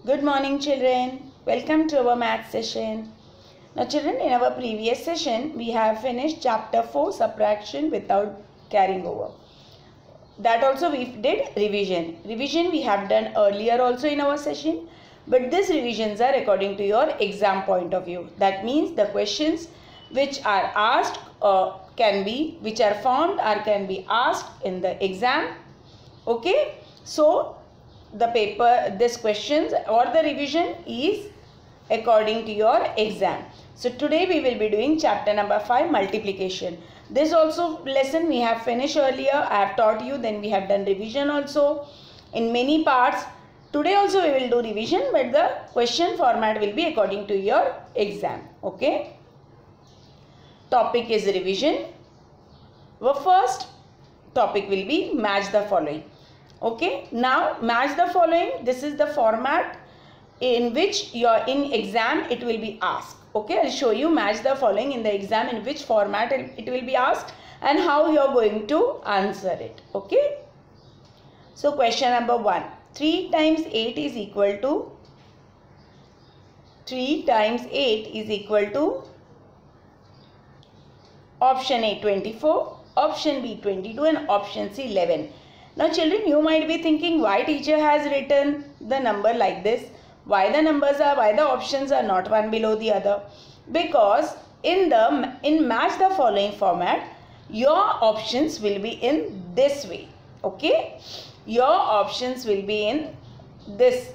Good morning children. Welcome to our math session. Now children, in our previous session we have finished chapter 4 subtraction without carrying over. That also we did revision. Revision we have done earlier also in our session, but these revisions are according to your exam point of view. That means the questions which are asked which are formed or can be asked in the exam. Okay, so the paper, this questions or the revision is according to your exam. So today we will be doing chapter number 5, multiplication. This also lesson we have finished earlier. I have taught you, then we have done revision also in many parts. Today also we will do revision, but the question format will be according to your exam. Okay, topic is revision. Our first topic will be match the following. Okay, now match the following. This is the format in which in exam it will be asked. Okay, I'll show you match the following in the exam, in which format it will be asked and how you are going to answer it. Okay, so question number 1. 3 times 8 is equal to 3 times 8 is equal to option A 24, option B 22 and option C 11. Now children, you might be thinking why teacher has written the number like this, why the options are not one below the other. Because in match the following format, your options will be in this way. Okay, your options will be in this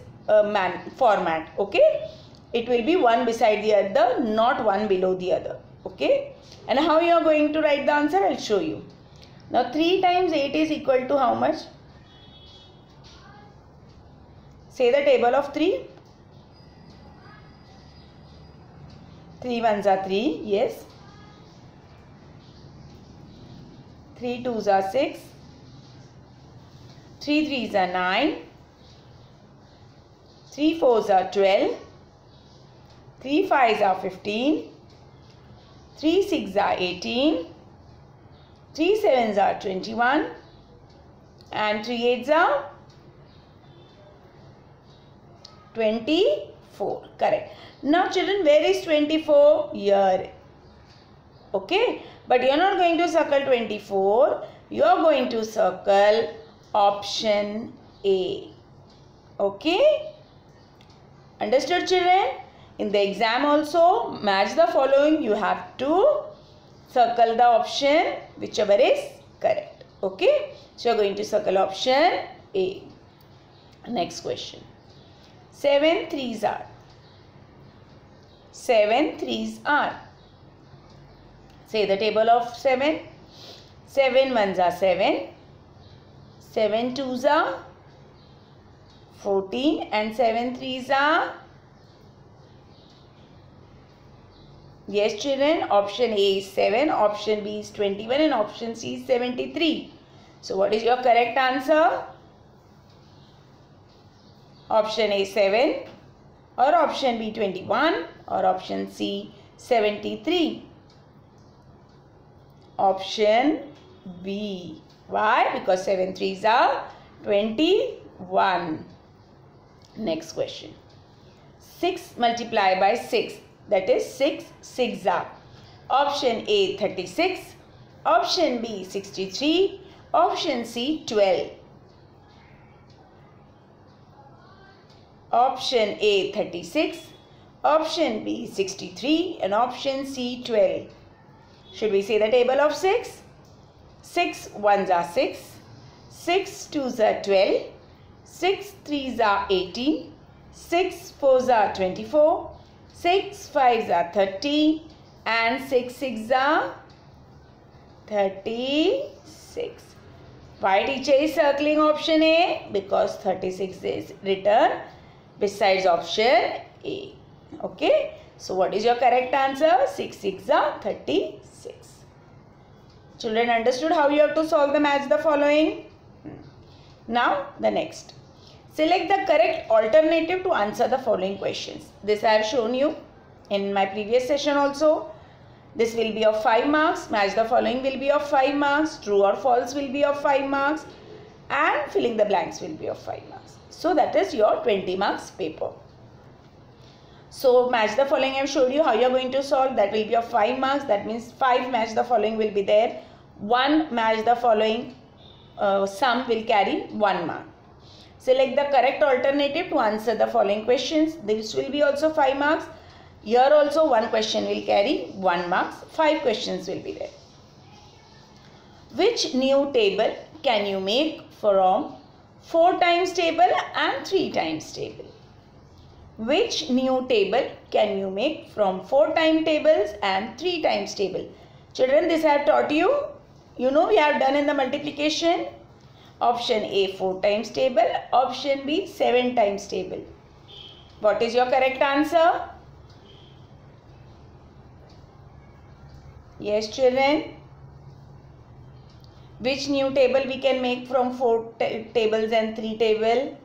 format. Okay, it will be one beside the other, not one below the other. Okay, and how you are going to write the answer, I'll show you. Now 3 times 8 is equal to how much? Say the table of 3. 3 ones are 3, yes. 3 twos are 6. 3 threes are 9. 3 fours are 12. 3 fives are 15. 3 sixes are 18. 3 sevens are 21 and 3 eights are 24. Correct. Now children, where is 24? Here. Okay, but you are not going to circle 24. You are going to circle option A. Okay, understood children? In the exam also, match the following. You have to circle the option whichever is correct. Okay, so you are going to circle option A. Next question. 7 threes are. 7 threes are. Say the table of 7. 7 ones are 7. 7 twos are 14 and 7 threes are. Yes children, option A is 7, option B is 21 and option C is 73. So what is your correct answer? Option A 7 or option B 21 or option C 73. Option B. Why? Because 7 threes are 21. Next question. 6 multiplied by 6. That is 6 sixes are. Option A 36, option B 63, option C 12. Option A 36, option B 63 and option C 12. Should we say the table of 6? 6 ones are 6, 6 twos are 12, 6 threes are 18, 6 fours are 24. 6 fives are 30 and 6 sixes are 36. Why teacher is circling option A? Because 36 is written besides option A. Okay. So what is your correct answer? 6 6 are 36. Children, understood how you have to solve the match the following? Now the next. Select the correct alternative to answer the following questions. This I have shown you in my previous session also. This will be of 5 marks. Match the following will be of 5 marks. True or false will be of 5 marks. And filling the blanks will be of 5 marks. So that is your 20 marks paper. So match the following. I have showed you how you are going to solve. That will be of 5 marks. That means 5 match the following will be there. 1 match the following sum will carry 1 mark. Select the correct alternative to answer the following questions. This will be also 5 marks. Here also one question will carry 1 marks. 5 questions will be there. Which new table can you make from 4 times table and 3 times table? Which new table can you make from 4 times tables and 3 times table? Children, this I have taught you. You know we have done in the multiplication. Option A 4 times table. Option B 7 times table. What is your correct answer? Yes, children. Which new table we can make from 4 tables and 3 table?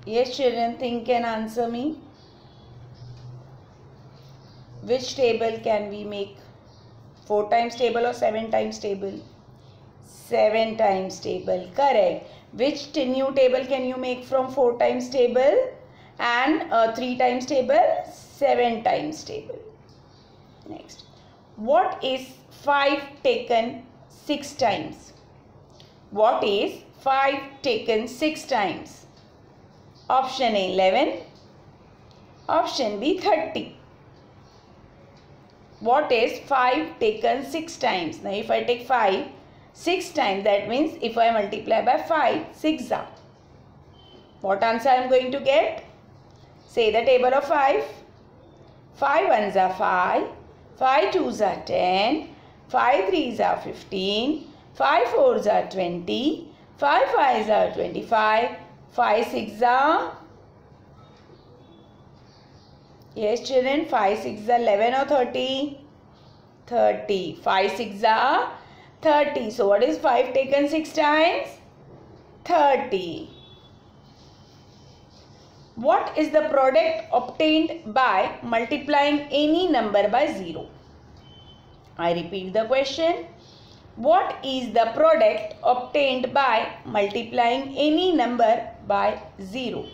Yes, children, think and answer me. Which table can we make? 4 times table or 7 times table? 7 times table, correct. Which new table can you make from 4 times table and 3 times table? 7 times table. Next. What is 5 taken 6 times? What is 5 taken 6 times? Option A 11. Option B 30. What is 5 taken 6 times? Now if I take 5 6 times, that means if I multiply by 5, 6 are. What answer I am going to get? Say the table of 5. 5 ones are 5. 5 twos are 10. 5 threes are 15. 5 fours are 20. 5 fives are 25. 5 6 are, yes children, 5 6 are 11 or 30? 30. 5 6 are 30. So what is 5 taken 6 times? 30. What is the product obtained by multiplying any number by 0? I repeat the question. What is the product obtained by multiplying any number by 0?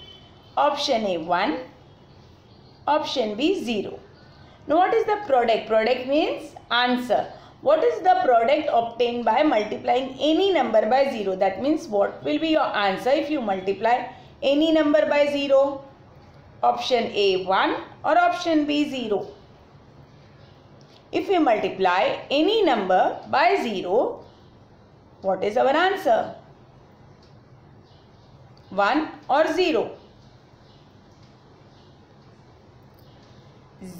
Option A 1. Option B 0. Now what is the product? Product means answer. What is the product obtained by multiplying any number by 0? That means what will be your answer if you multiply any number by 0? Option A 1 or option B 0. If we multiply any number by 0, what is our answer? 1 or 0?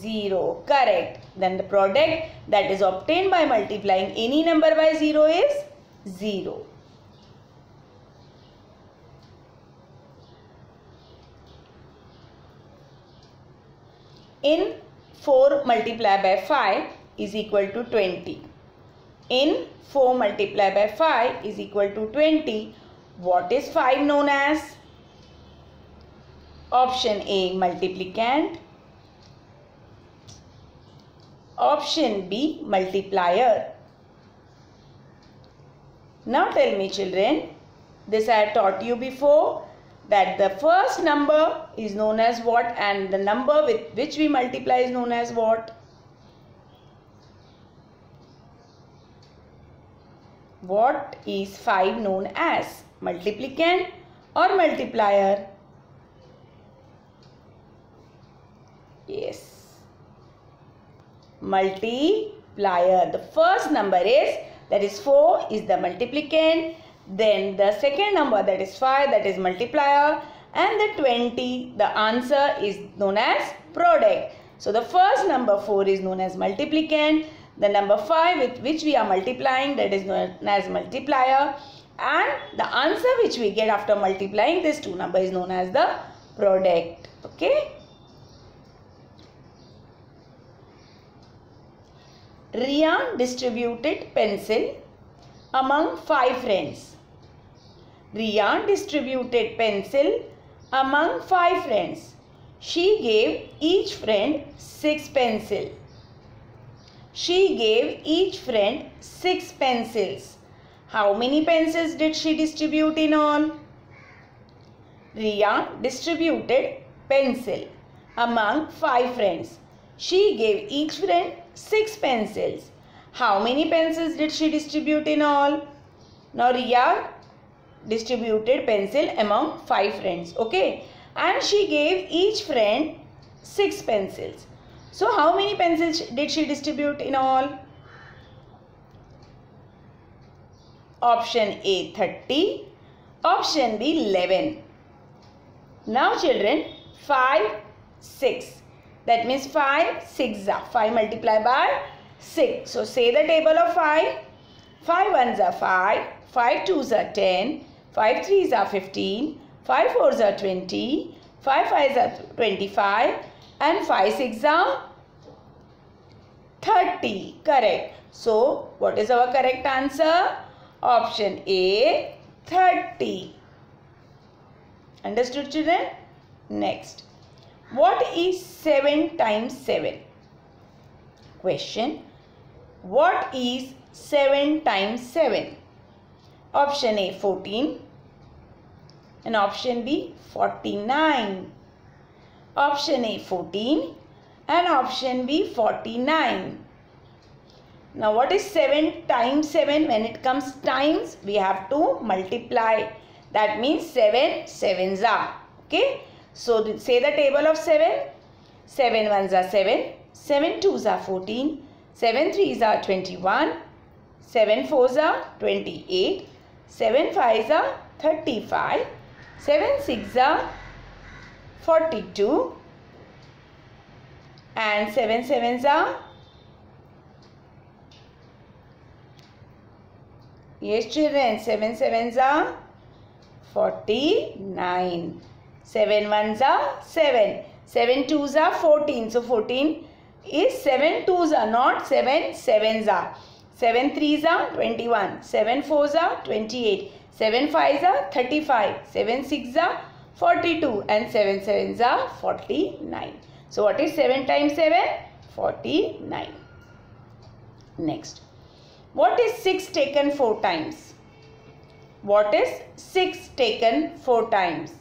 0. Correct. Then the product that is obtained by multiplying any number by 0 is 0. In 4 multiplied by 5 is equal to 20. In 4 multiplied by 5 is equal to 20. What is 5 known as? Option A multiplicand. Option B multiplier. Now tell me children, this I have taught you before, that the first number is known as what and the number with which we multiply is known as what? What is 5 known as? Multiplicand or multiplier? Yes, multiplier. The first number is, that is 4, is the multiplicand. Then the second number, that is 5, that is multiplier, and the 20, the answer is known as product. So the first number 4 is known as multiplicand, the number 5 with which we are multiplying, that is known as multiplier, and the answer which we get after multiplying these two numbers is known as the product. Okay. Rian distributed pencil among 5 friends. Rian distributed pencil among 5 friends. She gave each friend 6 pencils. She gave each friend 6 pencils. How many pencils did she distribute in all? Riya distributed pencil among 5 friends. She gave each friend 6 pencils. How many pencils did she distribute in all? Now Riya distributed pencil among 5 friends. Okay. And she gave each friend 6 pencils. So how many pencils did she distribute in all? Option A 30. Option B 11. Now children, 5, 6. That means 5, 6 are 5 multiplied by 6. So say the table of 5. 5 ones are 5, 5 twos are 10, 5 threes are 15, 5 fours are 20, 5 fives are 25 and 5 6 are 30. Correct. So what is our correct answer? Option A 30. Understood children? Next. What is 7 times 7? Question. What is 7 times 7? Option A 14 and option B 49. Option A 14 and option B 49. Now what is 7 times 7? When it comes times, we have to multiply. That means 7 sevens are. Okay. So say the table of 7. 7 ones are 7. 7 twos are 14. 7 threes are 21. 7 fours are 28. 7 fives are 35. 7 sixes are 42. And 7 sevens are, yes children, 7 sevens are 49. 7 ones are 7. 7 twos are 14. So 14 is 7 twos are, not 7 sevens are. 7 threes are 21. 7 fours are 28. 7 fives are 35. 7 sixes are 42. And 7 sevens are 49. So what is 7 times 7? 49. Next. What is 6 taken 4 times? What is 6 taken 4 times?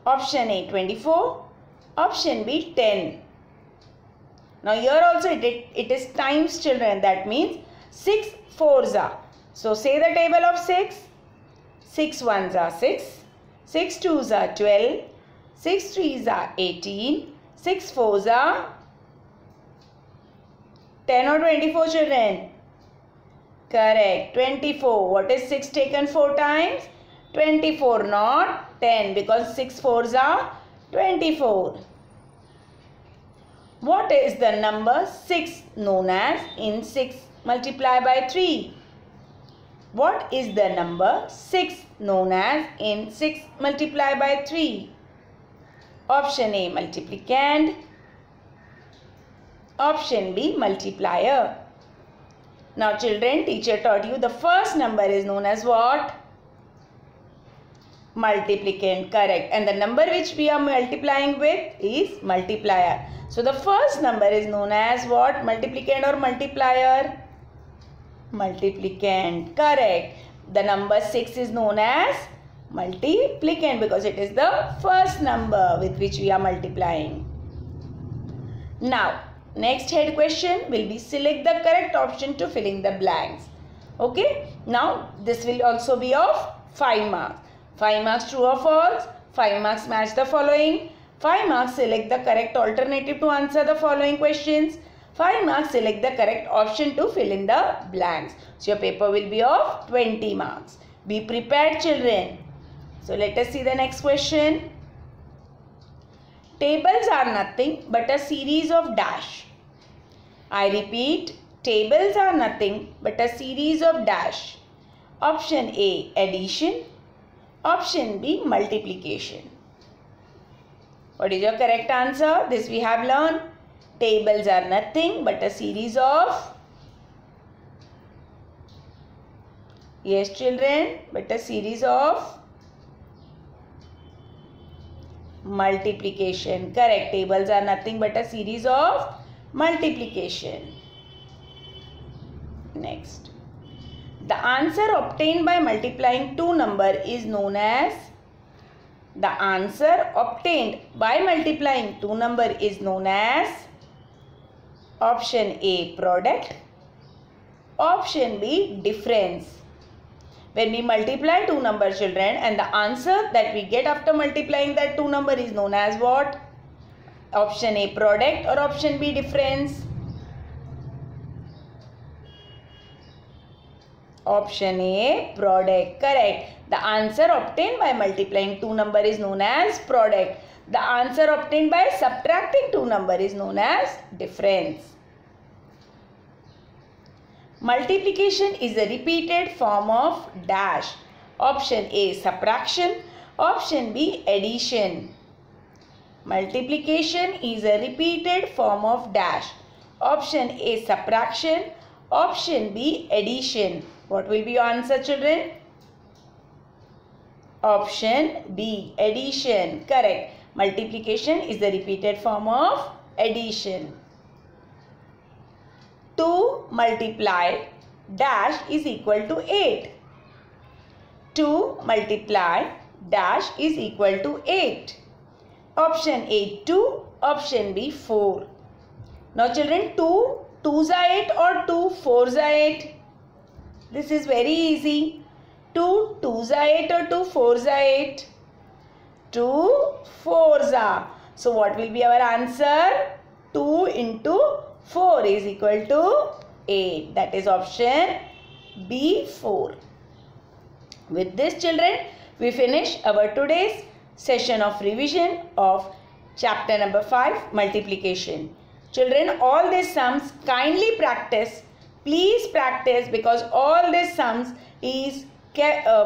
Option A 24. Option B 10. Now here also it is times children. That means 6 fours are. So say the table of 6. 6 ones are 6. 6 twos are 12. 6 threes are 18. 6 fours are 10 or 24 children? Correct. 24. What is 6 taken 4 times? 24, not 10, because 6 fours are 24. What is the number 6 known as in 6 multiplied by 3? What is the number 6 known as in 6 multiplied by 3? Option A multiplicand. Option B multiplier. Now children, teacher taught you the first number is known as what? Multiplicand. Correct. And the number which we are multiplying with is multiplier. So the first number is known as what? Multiplicand or multiplier? Multiplicand. Correct. The number 6 is known as multiplicand because it is the first number with which we are multiplying. Now, next head question will be select the correct option to fill in the blanks. Okay. Now, this will also be of 5 marks. 5 marks true or false. 5 marks match the following. 5 marks select the correct alternative to answer the following questions. 5 marks select the correct option to fill in the blanks. So, your paper will be of 20 marks. Be prepared children. So, let us see the next question. Tables are nothing but a series of dash. I repeat, tables are nothing but a series of dash. Option A, addition. Option B, multiplication. What is your correct answer? This we have learned. Tables are nothing but a series of, yes children, but a series of multiplication. Correct. Tables are nothing but a series of multiplication. Next. The answer obtained by multiplying two numbers is known as. The answer obtained by multiplying two numbers is known as. Option A, product. Option B, difference. When we multiply two numbers, children, and the answer that we get after multiplying that two number is known as what? Option A, product, or option B, difference? Option A, product. Correct. The answer obtained by multiplying two number is known as product. The answer obtained by subtracting two number is known as difference. Multiplication is a repeated form of dash. Option A, subtraction. Option B, addition. Multiplication is a repeated form of dash. Option A, subtraction. Option B, addition. What will be your answer, children? Option B, addition. Correct. Multiplication is the repeated form of addition. 2 multiply dash is equal to 8. 2 multiply dash is equal to 8. Option A, 2. Option B, 4. Now children, 2 2s are 8 or 2 4s are 8? This is very easy. 2 2s are 8 or 2 4s are 8? 2 4s are. So what will be our answer? 2 into 4 is equal to 8. That is option B, 4. With this, children, we finish our today's session of revision of chapter number 5, multiplication. Children, all these sums kindly practice. Please practice, because all these sums is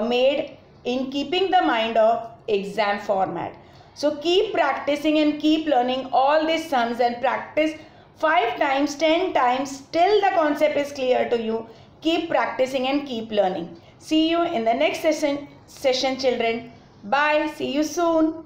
made in keeping the mind of exam format. So keep practicing and keep learning all these sums and practice 5 times, 10 times till the concept is clear to you. Keep practicing and keep learning. See you in the next session children. Bye. See you soon.